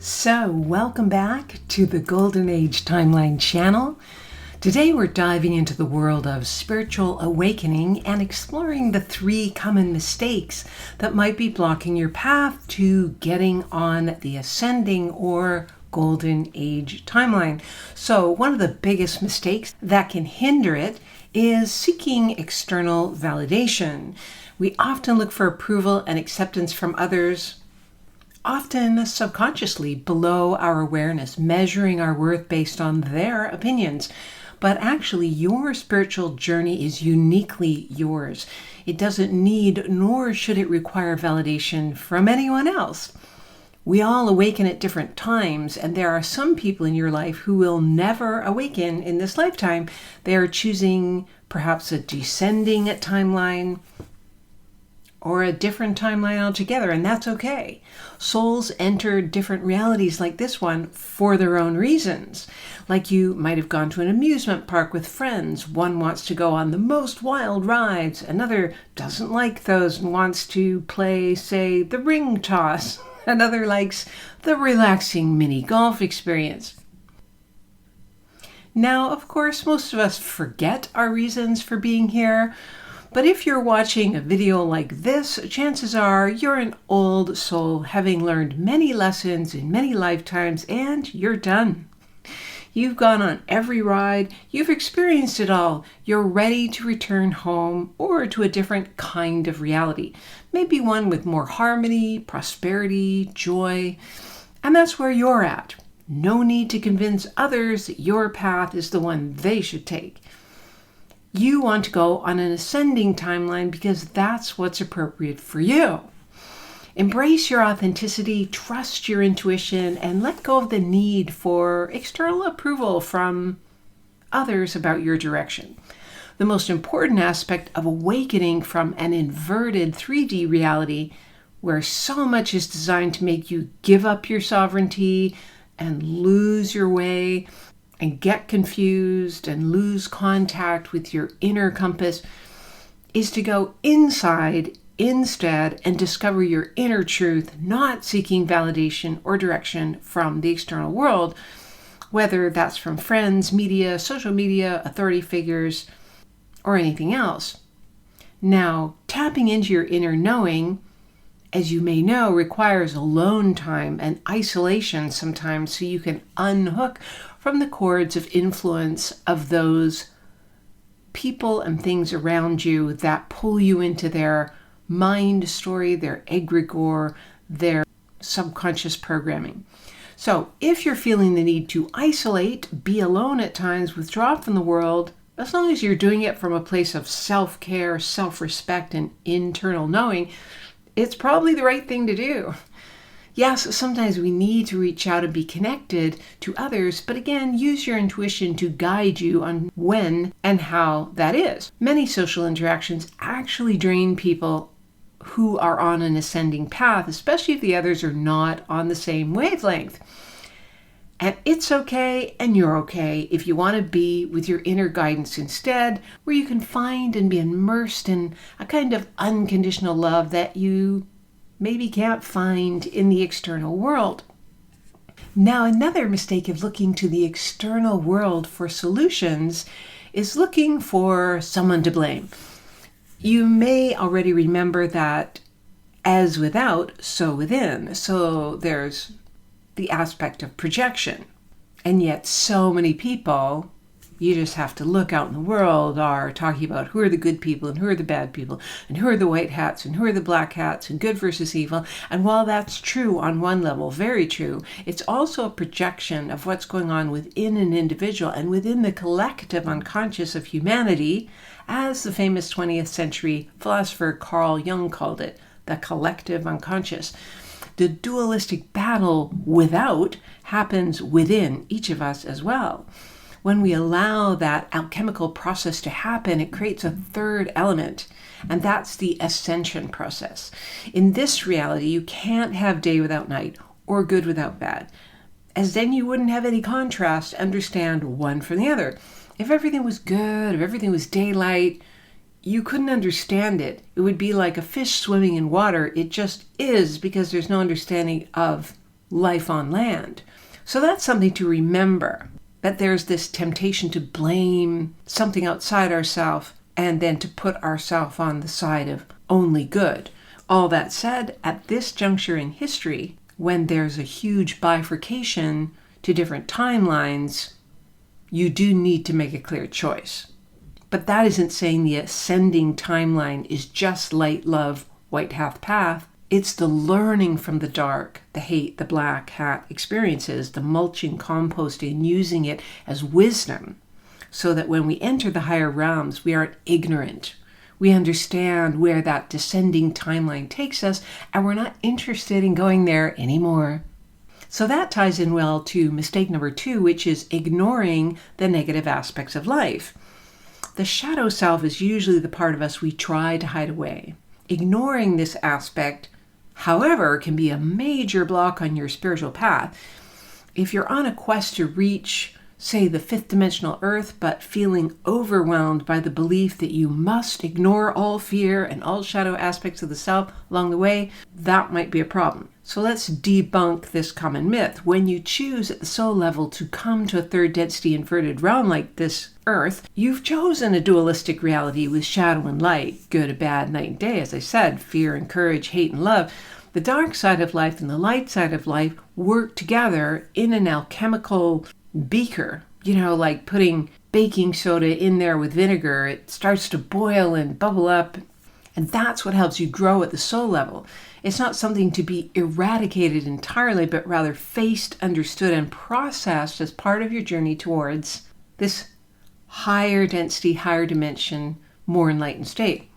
So, welcome back to the Golden Age Timeline channel. Today we're diving into the world of spiritual awakening and exploring the 3 common mistakes that might be blocking your path to getting on the ascending or Golden Age timeline. So, one of the biggest mistakes that can hinder it is seeking external validation. We often look for approval and acceptance from others, often subconsciously below our awareness, measuring our worth based on their opinions. But actually, your spiritual journey is uniquely yours. It doesn't need, nor should it require validation from anyone else. We all awaken at different times, and there are some people in your life who will never awaken in this lifetime. They are choosing perhaps a descending timeline, or a different timeline altogether, and that's okay. Souls enter different realities like this one for their own reasons. Like you might have gone to an amusement park with friends. One wants to go on the most wild rides. Another doesn't like those and wants to play, say, the ring toss. Another likes the relaxing mini golf experience. Now, of course, most of us forget our reasons for being here. But if you're watching a video like this, chances are you're an old soul having learned many lessons in many lifetimes, and you're done. You've gone on every ride, you've experienced it all, you're ready to return home or to a different kind of reality. Maybe one with more harmony, prosperity, joy, and that's where you're at. No need to convince others that your path is the one they should take. You want to go on an ascending timeline because that's what's appropriate for you. Embrace your authenticity, trust your intuition, and let go of the need for external approval from others about your direction. The most important aspect of awakening from an inverted 3D reality, where so much is designed to make you give up your sovereignty and lose your way, and get confused and lose contact with your inner compass, is to go inside instead and discover your inner truth, not seeking validation or direction from the external world, whether that's from friends, media, social media, authority figures, or anything else. Now, tapping into your inner knowing, as you may know, requires alone time and isolation sometimes so you can unhook from the cords of influence of those people and things around you that pull you into their mind story, their egregore, their subconscious programming. So if you're feeling the need to isolate, be alone at times, withdraw from the world, as long as you're doing it from a place of self-care, self-respect, and internal knowing, it's probably the right thing to do. Yes, sometimes we need to reach out and be connected to others, but again, use your intuition to guide you on when and how that is. Many social interactions actually drain people who are on an ascending path, especially if the others are not on the same wavelength. And it's okay, and you're okay if you want to be with your inner guidance instead, where you can find and be immersed in a kind of unconditional love that you maybe can't find in the external world. Now, another mistake of looking to the external world for solutions is looking for someone to blame. You may already remember that as without, so within. So there's the aspect of projection. And yet so many people, you just have to look out in the world, are talking about who are the good people and who are the bad people and who are the white hats and who are the black hats and good versus evil. And while that's true on one level, very true, it's also a projection of what's going on within an individual and within the collective unconscious of humanity, as the famous 20th century philosopher Carl Jung called it, the collective unconscious. The dualistic battle without happens within each of us as well. When we allow that alchemical process to happen, it creates a third element, and that's the ascension process. In this reality, you can't have day without night or good without bad, as then you wouldn't have any contrast to understand one from the other. If everything was good, if everything was daylight, you couldn't understand it. It would be like a fish swimming in water. It just is, because there's no understanding of life on land. So that's something to remember, that there's this temptation to blame something outside ourselves and then to put ourselves on the side of only good. All that said, at this juncture in history, when there's a huge bifurcation to different timelines, you do need to make a clear choice. But that isn't saying the ascending timeline is just light, love, white hat path. It's the learning from the dark, the hate, the black hat experiences, the mulching, composting, and using it as wisdom so that when we enter the higher realms, we aren't ignorant. We understand where that descending timeline takes us, and we're not interested in going there anymore. So that ties in well to mistake number 2, which is ignoring the negative aspects of life. The shadow self is usually the part of us we try to hide away. Ignoring this aspect, however, can be a major block on your spiritual path. If you're on a quest to reach, say, the 5th dimensional earth, but feeling overwhelmed by the belief that you must ignore all fear and all shadow aspects of the self along the way, that might be a problem. So let's debunk this common myth. When you choose at the soul level to come to a 3rd density inverted realm like this earth, you've chosen a dualistic reality with shadow and light, good and bad, night and day, as I said, fear and courage, hate and love. The dark side of life and the light side of life work together in an alchemical beaker, like putting baking soda in there with vinegar. It starts to boil and bubble up, and that's what helps you grow at the soul level. It's not something to be eradicated entirely, but rather faced, understood, and processed as part of your journey towards this higher density, higher dimension, more enlightened state.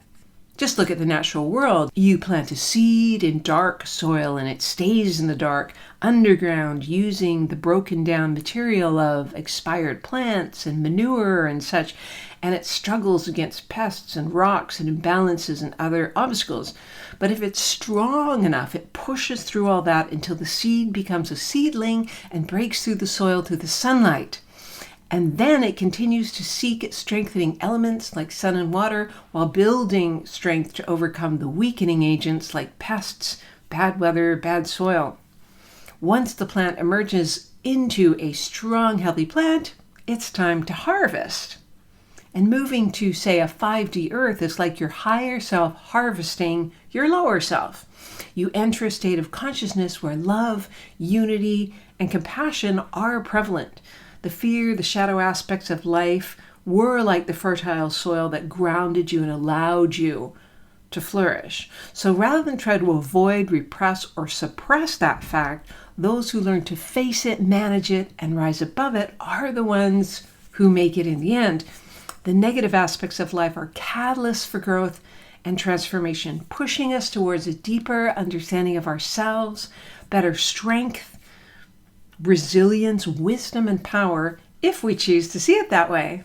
Just look at the natural world. You plant a seed in dark soil and it stays in the dark underground using the broken down material of expired plants and manure and such, and it struggles against pests and rocks and imbalances and other obstacles. But if it's strong enough, it pushes through all that until the seed becomes a seedling and breaks through the soil to the sunlight. And then it continues to seek its strengthening elements like sun and water while building strength to overcome the weakening agents like pests, bad weather, bad soil. Once the plant emerges into a strong, healthy plant, it's time to harvest. And moving to, say, a 5D earth is like your higher self harvesting your lower self. You enter a state of consciousness where love, unity, and compassion are prevalent. The fear, the shadow aspects of life were like the fertile soil that grounded you and allowed you to flourish. So rather than try to avoid, repress, or suppress that fact, those who learn to face it, manage it, and rise above it are the ones who make it in the end. The negative aspects of life are catalysts for growth and transformation, pushing us towards a deeper understanding of ourselves, better strength, resilience, wisdom, and power, if we choose to see it that way.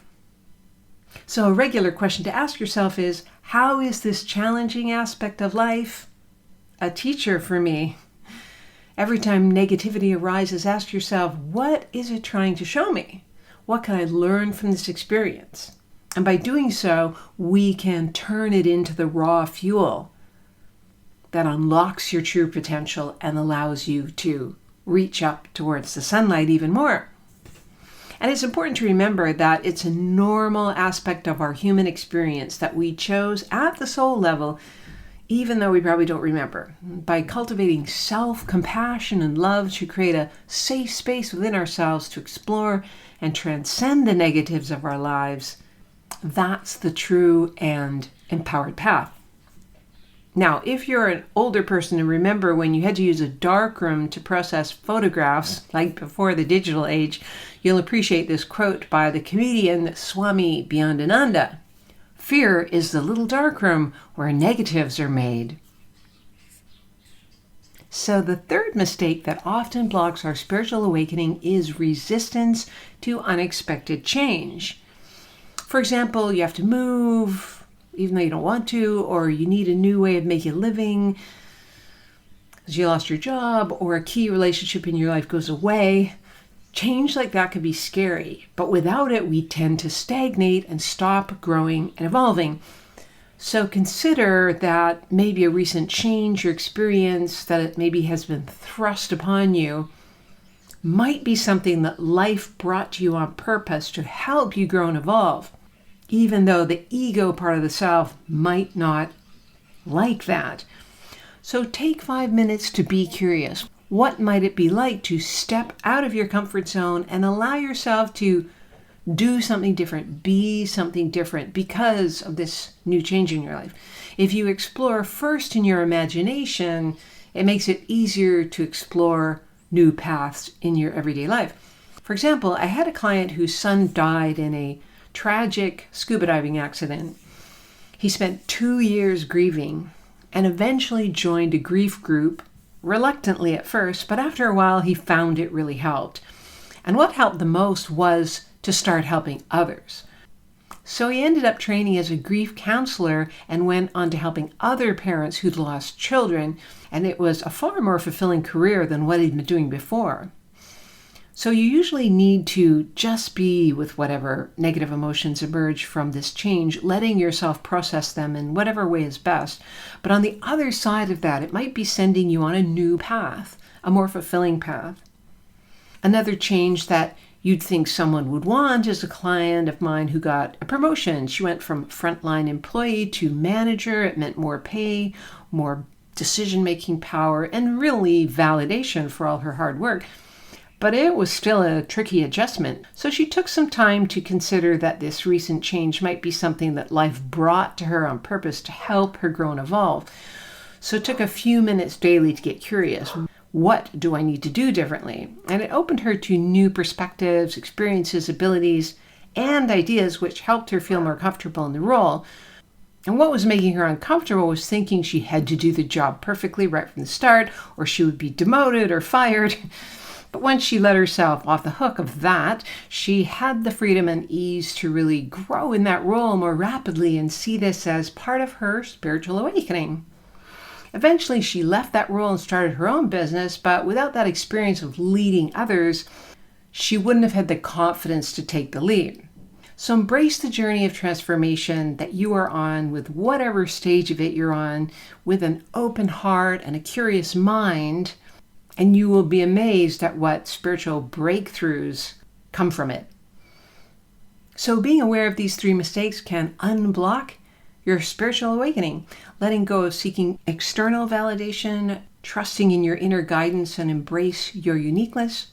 So a regular question to ask yourself is, how is this challenging aspect of life a teacher for me? Every time negativity arises, ask yourself, what is it trying to show me? What can I learn from this experience? And by doing so, we can turn it into the raw fuel that unlocks your true potential and allows you to reach up towards the sunlight even more. And it's important to remember that it's a normal aspect of our human experience that we chose at the soul level, even though we probably don't remember. By cultivating self-compassion and love to create a safe space within ourselves to explore and transcend the negatives of our lives, that's the true and empowered path. Now, if you're an older person and remember when you had to use a darkroom to process photographs, like before the digital age, you'll appreciate this quote by the comedian Swami Beyondananda. Fear is the little darkroom where negatives are made. So the third mistake that often blocks our spiritual awakening is resistance to unexpected change. For example, you have to move, even though you don't want to, or you need a new way of making a living because you lost your job, or a key relationship in your life goes away. Change like that can be scary, but without it, we tend to stagnate and stop growing and evolving. So consider that maybe a recent change or experience that it maybe has been thrust upon you might be something that life brought to you on purpose to help you grow and evolve, even though the ego part of the self might not like that. So take 5 minutes to be curious. What might it be like to step out of your comfort zone and allow yourself to do something different, be something different because of this new change in your life? If you explore first in your imagination, it makes it easier to explore new paths in your everyday life. For example, I had a client whose son died in a tragic scuba diving accident. He spent 2 years grieving and eventually joined a grief group, reluctantly at first, but after a while he found it really helped. And what helped the most was to start helping others. So he ended up training as a grief counselor and went on to helping other parents who'd lost children, and it was a far more fulfilling career than what he'd been doing before. So you usually need to just be with whatever negative emotions emerge from this change, letting yourself process them in whatever way is best. But on the other side of that, it might be sending you on a new path, a more fulfilling path. Another change that you'd think someone would want is a client of mine who got a promotion. She went from frontline employee to manager. It meant more pay, more decision-making power, and really validation for all her hard work. But it was still a tricky adjustment. So she took some time to consider that this recent change might be something that life brought to her on purpose to help her grow and evolve. So it took a few minutes daily to get curious. What do I need to do differently? And it opened her to new perspectives, experiences, abilities, and ideas which helped her feel more comfortable in the role. And what was making her uncomfortable was thinking she had to do the job perfectly right from the start, or she would be demoted or fired. But once she let herself off the hook of that, she had the freedom and ease to really grow in that role more rapidly and see this as part of her spiritual awakening. Eventually, she left that role and started her own business, but without that experience of leading others, she wouldn't have had the confidence to take the lead. So embrace the journey of transformation that you are on with whatever stage of it you're on, with an open heart and a curious mind, and you will be amazed at what spiritual breakthroughs come from it. So being aware of these 3 mistakes can unblock your spiritual awakening, letting go of seeking external validation, trusting in your inner guidance and embrace your uniqueness.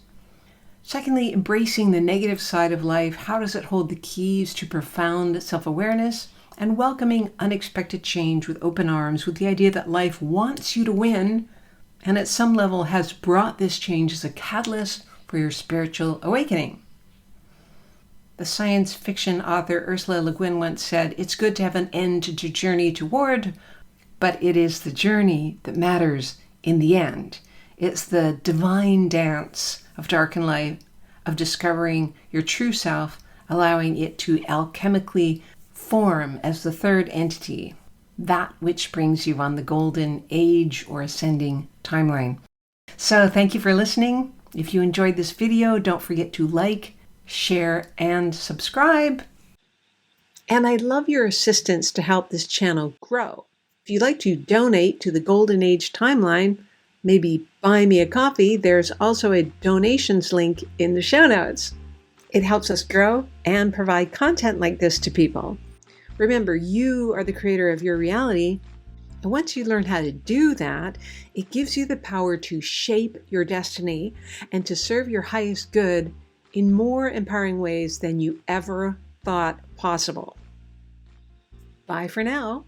Secondly, embracing the negative side of life. How does it hold the keys to profound self-awareness? And welcoming unexpected change with open arms, with the idea that life wants you to win, and at some level has brought this change as a catalyst for your spiritual awakening. The science fiction author Ursula Le Guin once said, "It's good to have an end to journey toward, but it is the journey that matters in the end." It's the divine dance of dark and light, of discovering your true self, allowing it to alchemically form as the third entity, that which brings you on the golden age or ascending timeline. So thank you for listening. If you enjoyed this video, don't forget to like, share, and subscribe. And I'd love your assistance to help this channel grow. If you'd like to donate to the Golden Age timeline, maybe buy me a coffee, there's also a donations link in the show notes. It helps us grow and provide content like this to people. Remember, you are the creator of your reality. And once you learn how to do that, it gives you the power to shape your destiny and to serve your highest good in more empowering ways than you ever thought possible. Bye for now.